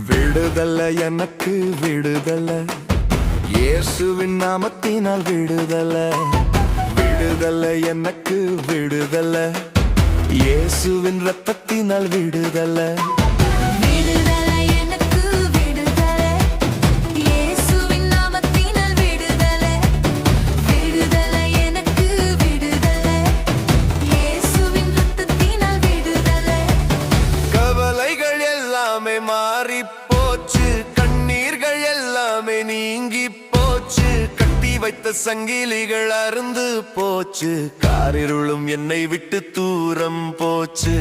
விடுதலை எனக்கு விடுதலை, இயேசுவின் நாமத்தினால் விடுதலை. விடுதலை எனக்கு விடுதலை, இயேசுவின் இரத்தத்தினால் விடுதலை. மாறி போச்சு, கண்ணீர்கள் எல்லாமே நீங்கி போச்சு, கட்டி வைத்த சங்கிலிகள் அருந்து போச்சு, காரிருளும் என்னை விட்டு தூரம் போச்சு.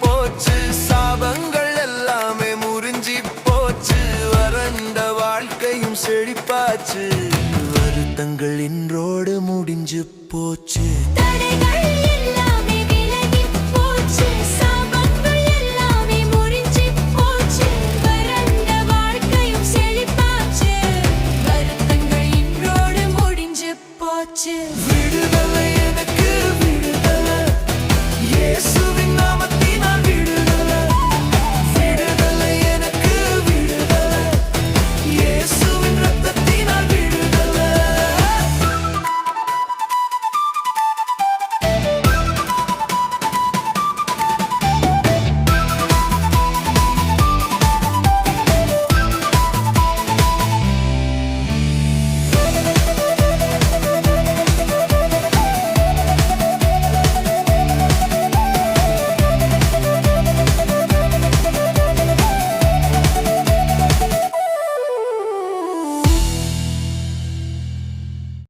போச்சு, சாபங்கள் எல்லாமே முறிஞ்சி போச்சு, வறண்ட வாழ்க்கையும் செழிப்பாச்சு, வருத்தங்கள் இன்றோடு முடிஞ்சு போச்சு. விடுதலை